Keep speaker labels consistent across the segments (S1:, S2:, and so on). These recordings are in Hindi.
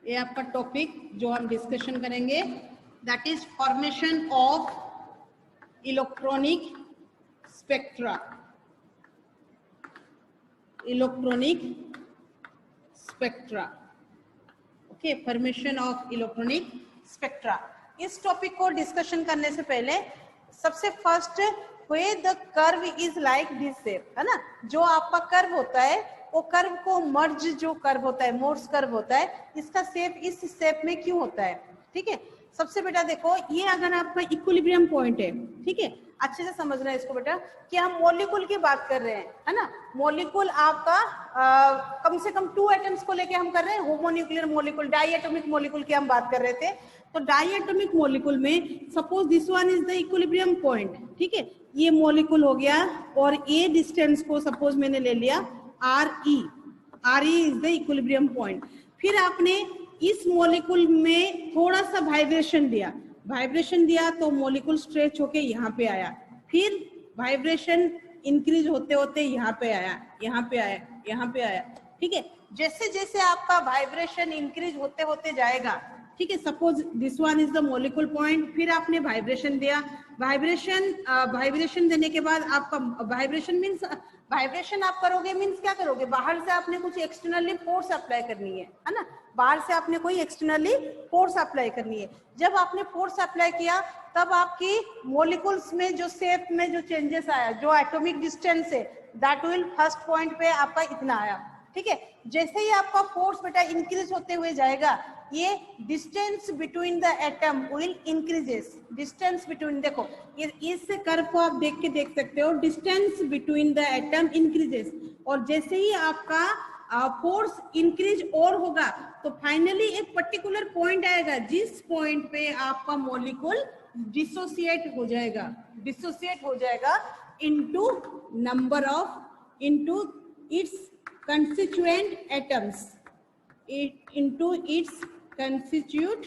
S1: ये आपका टॉपिक जो हम डिस्कशन करेंगे, that is formation of electronic spectra. Electronic spectra, okay, formation of electronic spectra. इस टॉपिक को डिस्कशन करने से पहले सबसे first where the curve is like this shape, है ना, जो आपका कर्व होता है वो कर्व को मर्ज जो कर्व होता है, मोर्स कर्व होता है, इसका शेप इस शेप में क्यों होता है। ठीक है, सबसे बेटा देखो, ये अगर आपका इक्विलिब्रियम पॉइंट है, ठीक है, अच्छे से समझना है इसको बेटा कि हम मॉलिक्यूल की बात कर रहे हैं, है ना। मॉलिक्यूल आपका कम से कम 2 एटम्स को लेके हम कर रहे हैं, homonuclear molecule, diatomic molecule की हम बात कर रहे थे। तो डाई एटॉमिक मॉलिक्यूल में suppose this one is the equilibrium point, ठीक है, ये मॉलिक्यूल हो गया और ए डिस्टेंस को सपोज मैंने ले लिया R E is the equilibrium point. फिर आपने इस मॉलिक्यूल में थोड़ा सा वाइब्रेशन दिया तो मॉलिक्यूल स्ट्रेच होके यहाँ पे आया, फिर वाइब्रेशन इंक्रीज होते होते यहाँ पे आया। ठीक है, जैसे जैसे आपका वाइब्रेशन इंक्रीज होते होते जाएगा, ठीक है, suppose this one is the molecule point, फिर आपने वाइब्रेशन दिया, वाइब्रेशन देने के बाद आपका वाइब्रेशन मींस वाइब्रेशन आप करोगे मींस क्या करोगे, बाहर से आपने कुछ एक्सटर्नली फोर्स अप्लाई करनी है ना, बाहर से आपने कोई एक्सटर्नली फोर्स अप्लाई करनी है। जब आपने फोर्स अप्लाई किया तब आपकी मॉलिक्यूल्स में जो शेप में जो चेंजेस आया, जो एटॉमिक डिस्टेंस है दैट विल फर्स्ट पॉइंट पे आपका इतना आया। ठीक है, जैसे ही आपका फोर्स बेटा इंक्रीज होते हुए जाएगा, ये distance between the atom will increases. Distance between, देखो ये इस कर्व को आप देख के देख सकते हो, distance between the atom increases, और जैसे ही आपका फोर्स इंक्रीज और होगा तो फाइनली एक पर्टिकुलर पॉइंट आएगा जिस पॉइंट पे आपका मॉलिक्यूल डिसोसिएट हो जाएगा into number of into its constituent atoms, into its constitute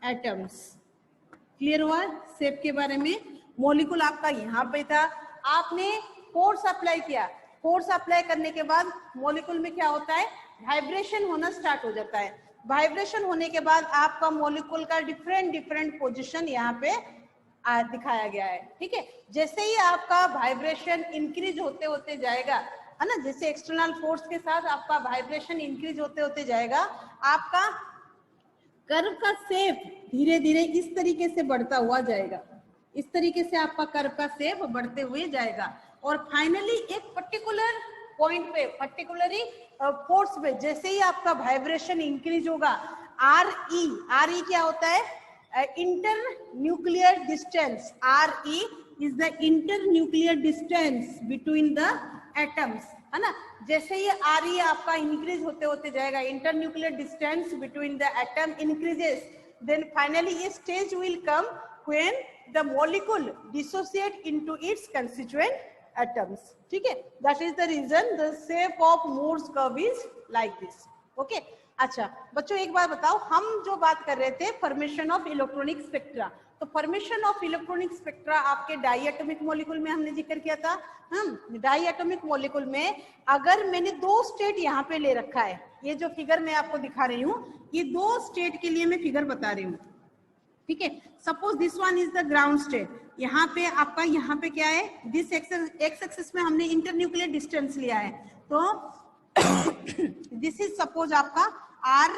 S1: atoms. Clear हुआ शेप के बारे में। मॉलिक्यूल आपका यहाँ पे था, आपने फोर्स अप्लाई किया, फोर्स अप्लाई करने के बाद मॉलिक्यूल में क्या होता है, वाइब्रेशन होना स्टार्ट हो जाता है। वाइब्रेशन होने के बाद आपका मॉलिक्यूल का डिफरेंट पोजीशन यहाँ पे दिखाया गया है। ठीक है, जैसे ही आपका वाइब्रेशन इंक्रीज होते होते जाएगा, है ना, जैसे एक्सटर्नल फोर्स के साथ आपका वाइब्रेशन इंक्रीज होते होते जाएगा, आपका कर्व का शेप धीरे धीरे इस तरीके से बढ़ता हुआ जाएगा, इस तरीके से आपका कर्व का शेप बढ़ते हुए जाएगा, और फाइनली एक पर्टिकुलर पॉइंट पे, पर्टिकुलरली फोर्स पे, जैसे ही आपका वाइब्रेशन इंक्रीज होगा, आर ई क्या होता है, inter nuclear distance. R E is the inter nuclear distance between the atoms, है ना। जैसे ही आर ई आपका इंक्रीज होते होते जाएगा, inter nuclear distance between the atom increases, then finally ये stage will come when the molecule dissociate into its constituent atoms। ठीक है, that is the reason the shape of Moore's curve is like this। okay, अच्छा बच्चों एक बात बताओ, हम जो बात कर रहे थे फॉर्मेशन ऑफ इलेक्ट्रॉनिक स्पेक्ट्रा, तो फॉर्मेशन ऑफ इलेक्ट्रॉनिक स्पेक्ट्रा आपके डाई एटॉमिक मॉलिक्यूल में हमने जिक्र किया था। हम डाई एटॉमिक मॉलिक्यूल में अगर मैंने 2 स्टेट यहाँ पे ले रखा है, ये जो फिगर मैं आपको दिखा रही हूँ, ये 2 स्टेट के लिए मैं फिगर बता रही हूँ। ठीक है, suppose this one is the ground state, यहाँ पे आपका यहाँ पे क्या है, दिस एक्स एक्सिस में हमने इंटरन्यूक्लियर डिस्टेंस लिया है, तो दिस इज सपोज आपका आर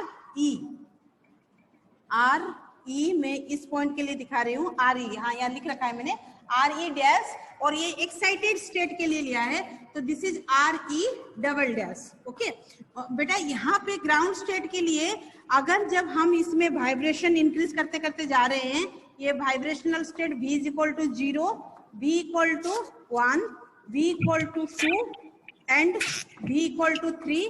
S1: ई मैं इस पॉइंट के लिए दिखा रही हूँ, आर ई, यहाँ लिख रखा है मैंने आर ई डैश, और ये एक्साइटेड स्टेट के लिए लिया है, तो this is R E double dash. Okay बेटा, यहाँ पे ग्राउंड स्टेट के लिए अगर जब हम इसमें वाइब्रेशन इंक्रीज करते करते जा रहे हैं, ये vibrational state v is equal to 0, v equal to 1, v equal to 2 and v equal to 3,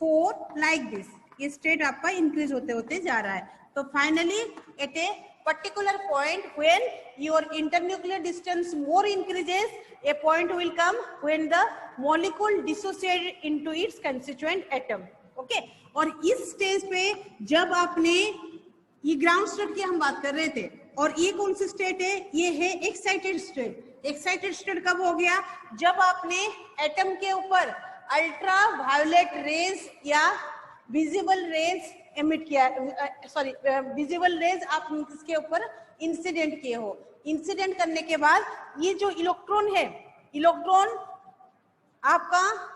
S1: 4 like this, ये स्टेट आपका इंक्रीज होते होते जा रहा है। तो finally at a particular point when your internuclear distance more increases, a point will come when the molecule dissociates into its constituent atom। okay, और इस स्टेज पे जब आपने, ये ग्राउंड स्टेट की हम बात कर रहे थे, और ये कौन सी स्टेट है, ये है एक्साइटेड स्टेट। एक्साइटेड स्टेट कब हो गया, जब आपने एटम के ऊपर अल्ट्रा वायोलेट रेज या विजिबल रेज एमिट किया, सॉरी विजिबल रेज आप इसके ऊपर इंसिडेंट किए हो। इंसिडेंट करने के बाद ये जो इलेक्ट्रॉन है, इलेक्ट्रॉन आपका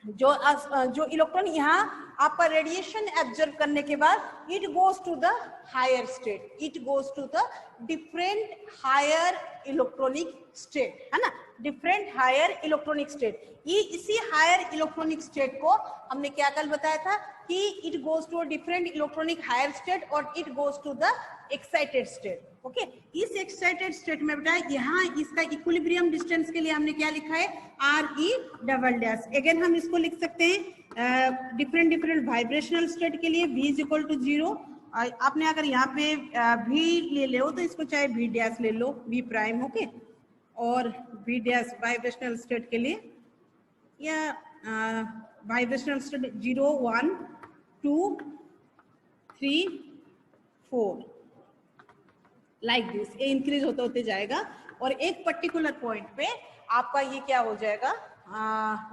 S1: जो इलेक्ट्रॉन यहाँ आपका रेडिएशन एब्जॉर्ब करने के बाद it goes to the higher state, it goes to the different higher electronic state, है ना, डिफरेंट हायर इलेक्ट्रॉनिक स्टेट। ये इसी हायर इलेक्ट्रॉनिक स्टेट को हमने क्या कल बताया था कि it goes to a different electronic higher state और it goes to the excited state. Okay, इस एक्साइटेड स्टेट में बेटा यहाँ इसका इक्विलिब्रियम डिस्टेंस के लिए हमने क्या लिखा है, R E double dash. Again हम इसको लिख सकते हैं डिफरेंट डिफरेंट वाइब्रेशनल स्टेट के लिए v इज इक्वल टू 0। आपने अगर यहाँ पे v ले लो तो इसको चाहे v डैश ले लो, v प्राइम, ओके, और v डैश वाइब्रेशनल स्टेट के लिए, या वाइब्रेशनल स्टेट 0 1 2 3 4 लाइक दिस, ये इंक्रीज होते होते जाएगा और एक पर्टिकुलर पॉइंट पे आपका ये क्या हो जाएगा,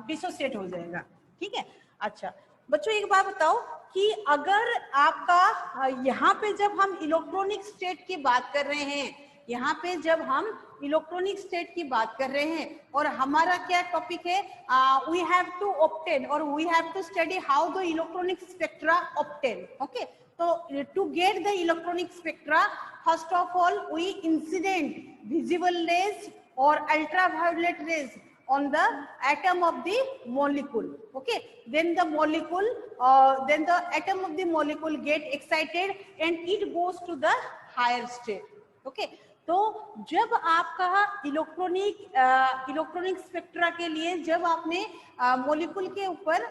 S1: डिसोसिएट हो जाएगा। ठीक है, अच्छा बच्चों एक बात बताओ कि अगर आपका यहाँ पे जब हम इलेक्ट्रॉनिक स्टेट की बात कर रहे हैं, यहाँ पे जब हम इलेक्ट्रॉनिक स्टेट की बात कर रहे हैं और हमारा क्या टॉपिक है, वी हैव टू ऑब्टेन और we have to study how the electronic spectra obtain. Okay, तो to get the electronic spectra, first of all we incident visible rays or ultraviolet rays on the atom of the molecule. Okay, then the molecule then the atom of the molecule get excited and it goes to the higher state. Okay, तो जब आपका इलेक्ट्रॉनिक स्पेक्ट्रा के लिए जब आपने मोलिकुल के ऊपर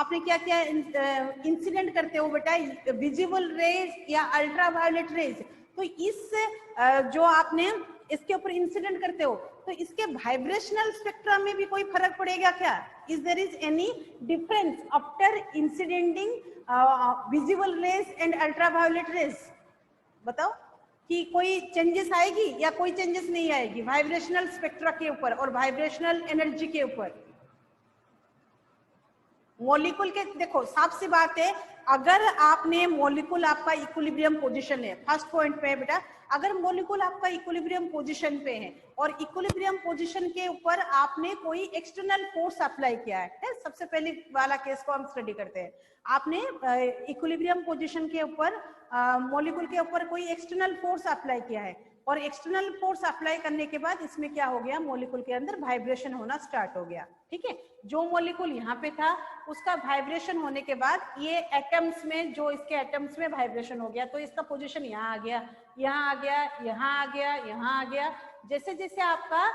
S1: आपने क्या क्या इंसिडेंट करते हो बेटा, विजिबल रेज या अल्ट्रावायलेट रेज, तो इस जो आपने इसके ऊपर इंसिडेंट करते हो तो इसके वाइब्रेशनल स्पेक्ट्रा में भी कोई फर्क पड़ेगा क्या? Is there is any difference after incidenting visible rays and ultraviolet rays? बताओ कि कोई चेंजेस आएगी या कोई चेंजेस नहीं आएगी वाइब्रेशनल स्पेक्ट्रा के ऊपर और वाइब्रेशनल एनर्जी के ऊपर? मॉलिक्यूल के देखो साफ सी बात है, अगर आपने मॉलिक्यूल आपका इक्विलिब्रियम पोजीशन है, फर्स्ट पॉइंट पे है बेटा, अगर मॉलिक्यूल आपका इक्विलिब्रियम पोजीशन पे है और इक्विलिब्रियम पोजीशन के ऊपर आपने कोई एक्सटर्नल फोर्स अप्लाई किया है, सबसे पहले वाला केस को हम स्टडी करते हैं, आपने इक्विलिब्रियम पोजीशन के ऊपर मॉलिक्यूल के ऊपर कोई एक्सटर्नल फोर्स अप्लाई किया है और एक्सटर्नल फोर्स अप्लाई करने के बाद इसमें क्या हो गया, मॉलिक्यूल के अंदर वाइब्रेशन होना स्टार्ट हो गया। ठीक है, जो मॉलिक्यूल यहाँ पे था उसका वाइब्रेशन होने के बाद ये एटम्स में, जो इसके एटम्स में वाइब्रेशन हो गया तो इसका पोजीशन यहाँ आ गया, यहाँ आ गया, यहाँ आ गया, यहाँ आ गया। जैसे जैसे आपका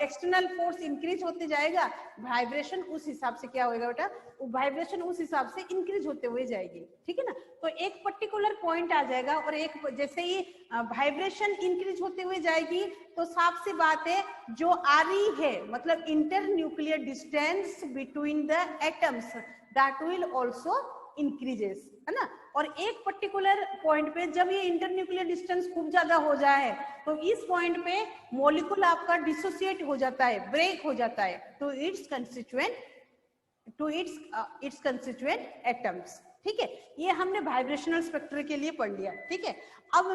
S1: एक्सटर्नल फोर्स इंक्रीज होते जाएगा वाइब्रेशन उस हिसाब से क्या होगा बेटा, वाइब्रेशन उस हिसाब से इंक्रीज होते हुए जाएगी। ठीक है ना, तो एक पर्टिकुलर पॉइंट आ जाएगा और एक जैसे ही वाइब्रेशन इंक्रीज होते हुए जाएगी तो साफ सी बात है जो आ रही है मतलब inter nuclear distance between the atoms that will also increases, है ना। और एक पर्टिकुलर पॉइंट पे जब ये इंटरन्यूक्लियर डिस्टेंस खूब ज्यादा हो जाए तो इस पॉइंट पे मॉलिक्यूल आपका डिसोसिएट हो जाता है, ब्रेक हो जाता है टू इट्स कंस्टिट्यूएंट एटम्स। ठीक है, ये हमने वाइब्रेशनल स्पेक्ट्रा के लिए पढ़ लिया। ठीक है, अब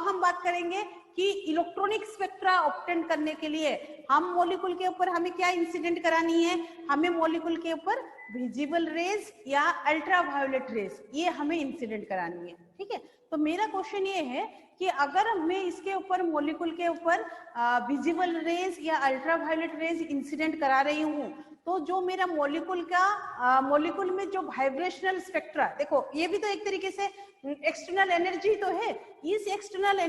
S1: हम बात करेंगे कि इलेक्ट्रॉनिक स्पेक्ट्रा ऑब्टेन करने के लिए हम मॉलिक्यूल के ऊपर हमें क्या इंसिडेंट करानी है, हमें मॉलिक्यूल के ऊपर विजिबल रेज या अल्ट्रावायलेट रेज ये हमें इंसिडेंट करानी है। ठीक है, तो मेरा क्वेश्चन ये है कि अगर मैं इसके ऊपर मॉलिक्यूल के ऊपर विजिबल रेज या अल्ट्रावायलेट रेज इंसिडेंट करा रही हूँ तो जो मेरा मॉलिक्यूल में जो वाइब्रेशनल स्पेक्ट्रा, देखो ये भी तो एक तरीके से एक्सटर्नल एनर्जी तो है, इस एक्सटर्नल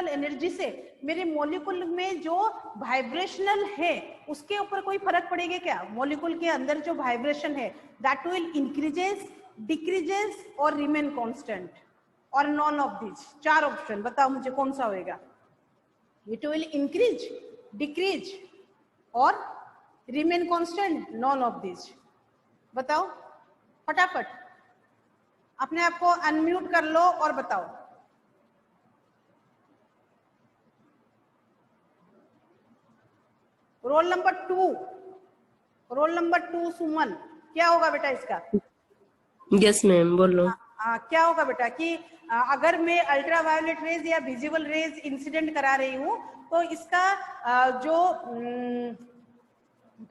S1: एनर्जी से मेरे मॉलिक्यूल में जो वाइब्रेशनल है उसके ऊपर कोई फर्क पड़ेगा क्या? मॉलिक्यूल के अंदर जो वाइब्रेशन है दैट विल इंक्रीजेस, डिक्रीजेस और रिमेन कांस्टेंट और नॉन ऑफ दिस। चार ऑप्शन बताओ मुझे कौन सा होएगा? इट विल इंक्रीज, डिक्रीज और remain constant, non of this. बताओ फटाफट, अपने आप को अनम्यूट कर लो और बताओ। रोल नंबर 2 सुमन, क्या होगा बेटा इसका?
S2: यस मैम, बोलो।
S1: क्या होगा बेटा कि अगर मैं अल्ट्रा वायोलेट रेज या विजिबल रेज इंसिडेंट करा रही हूँ तो इसका जो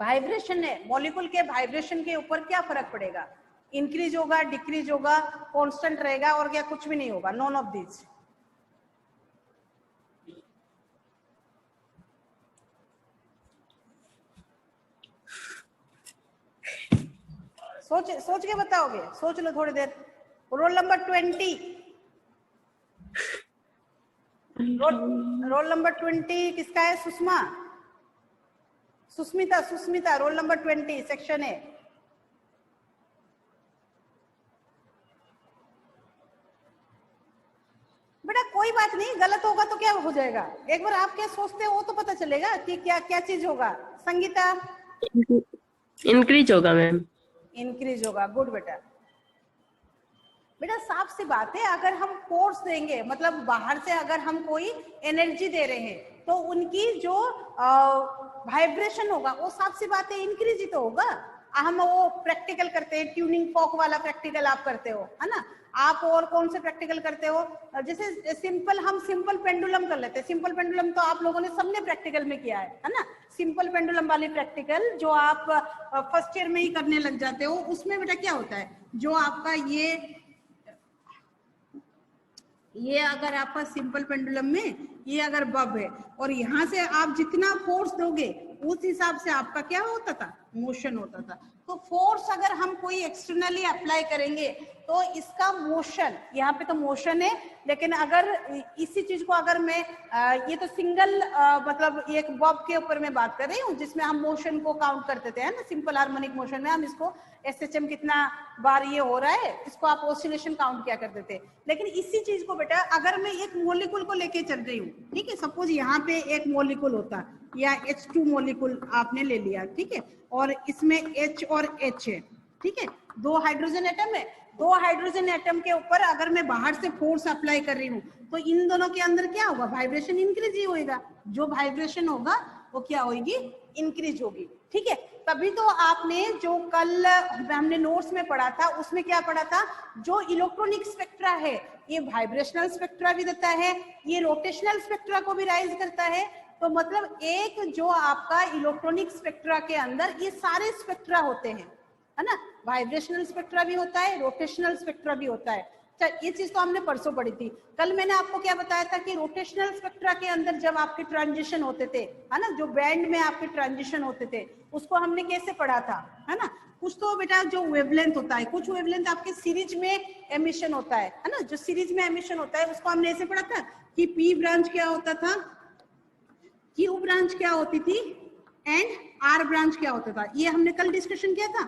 S1: वाइब्रेशन है, मॉलिक्यूल के वाइब्रेशन के ऊपर क्या फर्क पड़ेगा? इंक्रीज होगा, डिक्रीज होगा, कांस्टेंट रहेगा, और क्या कुछ भी नहीं होगा? None of this. सोच के बताओगे? सोच लो थोड़ी देर। रोल नंबर 20, रोल नंबर 20 किसका है? Sushma, Susmita, roll number 20, section है। बेटा कोई बात नहीं, गलत होगा तो क्या हो जाएगा, एक बार आप क्या सोचते हो वो तो पता चलेगा कि क्या क्या चीज होगा। संगीता?
S2: इंक्रीज होगा मैम।
S1: इंक्रीज होगा, गुड बेटा। बेटा साफ सी बात है, अगर हम फोर्स देंगे, मतलब बाहर से अगर हम कोई एनर्जी दे रहे हैं तो उनकी जो वाइब्रेशन होगा वो साफ सी बात है इंक्रीज ही तो होगा। हम वो प्रैक्टिकल करते हैं, ट्यूनिंग फॉक वाला प्रैक्टिकल आप करते हो, है ना? आप और कौन से प्रैक्टिकल करते हो? जैसे सिंपल पेंडुलम कर लेते हैं। सिंपल पेंडुलम तो आप लोगों ने सबने प्रैक्टिकल में किया है ना? सिंपल पेंडुलम वाली प्रैक्टिकल जो आप फर्स्ट ईयर में ही करने लग जाते हो, उसमें बेटा क्या होता है, जो आपका ये अगर आपका सिंपल पेंडुलम में ये अगर बब है और यहाँ से आप जितना फोर्स दोगे उस हिसाब से आपका क्या होता था? मोशन होता था। तो फोर्स अगर हम कोई एक्सटर्नली अप्लाई करेंगे तो इसका मोशन, यहाँ पे तो मोशन है, लेकिन अगर इसी चीज को अगर मैं ये तो सिंगल मतलब एक बब के ऊपर मैं बात कर रही हूँ जिसमें हम मोशन को काउंट करते थे, है ना? सिंपल हार्मोनिक मोशन में हम इसको SHM कितना बार ये हो रहा है इसको आप ऑसिलेशन काउंट किया करते थे। लेकिन इसी चीज को बेटा अगर मैं एक मॉलिक्यूल को लेके चल रही हूँ, ठीक है, सपोज यहाँ पे एक मॉलिक्यूल होता या H2 मॉलिक्यूल आपने ले लिया, ठीक है, और इसमें H और H है, ठीक है, दो हाइड्रोजन एटम है। दो हाइड्रोजन एटम के ऊपर अगर मैं बाहर से फोर्स अप्लाई कर रही हूँ तो इन दोनों के अंदर क्या होगा? वाइब्रेशन इंक्रीज ही होगा। जो वाइब्रेशन होगा वो क्या होगी? इंक्रीज होगी, ठीक है। तभी तो आपने जो कल हमने नोट्स में पढ़ा था उसमें क्या पढ़ा था? जो इलेक्ट्रॉनिक स्पेक्ट्रा है ये वाइब्रेशनल स्पेक्ट्रा भी देता है, ये रोटेशनल स्पेक्ट्रा को भी राइज करता है। तो मतलब एक जो आपका इलेक्ट्रॉनिक स्पेक्ट्रा के अंदर ये सारे स्पेक्ट्रा होते हैं, है ना? वाइब्रेशनल स्पेक्ट्रा भी होता है, रोटेशनल स्पेक्ट्रा भी होता है। ये चीज तो हमने परसों पढ़ी थी। कल मैंने आपको क्या बताया था कि रोटेशनल स्पेक्ट्रा के अंदर जब आपके ट्रांजिशन होते थे, है ना, जो बैंड में आपके ट्रांजिशन होते थे उसको हमने कैसे पढ़ा था, है ना? कुछ तो बेटा जो वेवलेंथ होता है, कुछ वेवलेंथ आपके सीरीज में एमिशन होता है ना? जो सीरीज में एमिशन होता है उसको हमने ऐसे पढ़ा था कि पी ब्रांच क्या होता था, क्यू ब्रांच क्या होती थी, एंड आर ब्रांच क्या होता था। ये हमने कल डिस्कशन किया था,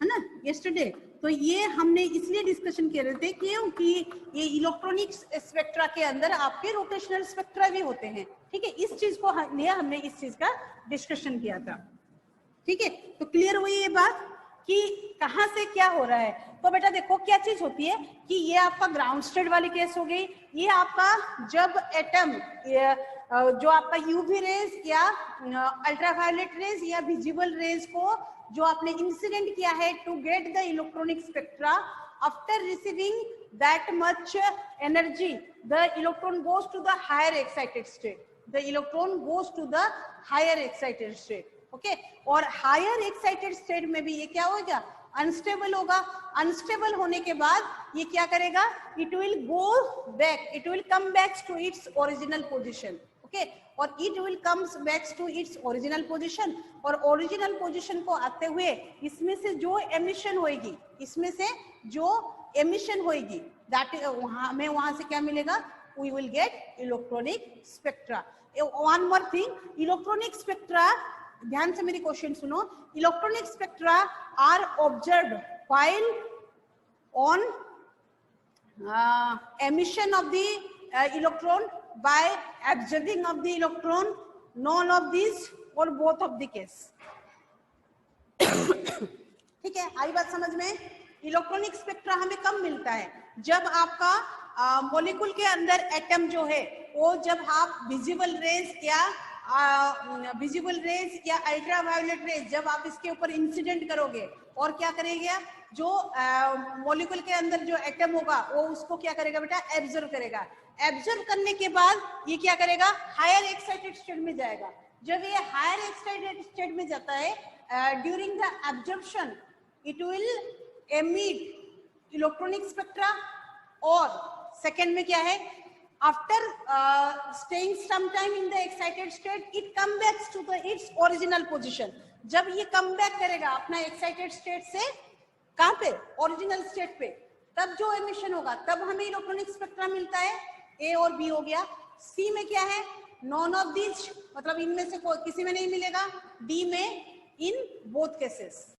S1: है ना, यस्टरडे। तो ये हमने इसलिए डिस्कशन कर रहे थे क्योंकि ये इलेक्ट्रॉनिक स्पेक्ट्रा के अंदर आपके रोटेशनल स्पेक्ट्रा भी होते हैं, ठीक है। इस चीज को लिए हमने इस चीज का डिस्कशन किया था, ठीक है। तो क्लियर हुई ये बात कि कहां से क्या हो रहा है। तो बेटा देखो क्या चीज होती है कि ये आपका ग्राउंड स्टेट वाली केस हो गई। ये आपका जब एटम जो आपका यूवी रेज या अल्ट्रावायलेट रेज या विजिबल रेज को जो आपने इंसिडेंट किया है to get the electronic spectra, after receiving that much energy the electron goes to the higher excited state, the electron goes to the higher excited state, okay. और हायर एक्साइटेड स्टेट में भी ये क्या होगा? अनस्टेबल होगा। अनस्टेबल होने के बाद ये क्या करेगा? It will go back, it will come back to its original position, okay. और it will comes back to its original position, और ओरिजिनल पोजीशन को आते हुए इसमें से जो एमिशन होगी, इसमें से जो एमिशन होगी दैट हमें वहां से क्या मिलेगा? We will get electronic spectra. One more thing, electronic spectra, ध्यान से मेरी क्वेश्चन सुनो, electronic spectra are observed while on emission of the electron by observing of the electron, none of these or both of the case, ठीक है। आई बात समझ में? इलेक्ट्रॉनिक स्पेक्ट्रा हमें कब मिलता है? जब आपका मॉलिक्यूल के अंदर एटम जो है वो जब आप विजिबल रेज या अल्ट्रावायलेट रेज जब आप इसके ऊपर इंसिडेंट करोगे और क्या करेगा, जो मॉलिक्यूल के अंदर जो एटम होगा वो उसको क्या करेगा बेटा, एब्जॉर्व करेगा। एब्जॉर्व करने के बाद ये क्या करेगा, हायर एक्साइटेड स्टेट में जाएगा। जब ये हायर एक्साइटेड स्टेट में जाता है, during the absorption it will emit electronic spectra, और सेकेंड में क्या है, after staying some time in the excited state it come back to the its original position. जब ये कम बैक करेगा अपना एक्साइटेड स्टेट से, कहां पे, ओरिजिनल स्टेट पे, तब जो एमिशन होगा तब हमें इलेक्ट्रॉनिक स्पेक्ट्रा मिलता है। ए और बी हो गया। सी में क्या है, नॉन ऑफ दिस, मतलब इनमें से कोई किसी में नहीं मिलेगा। डी में इन बोथ केसेस।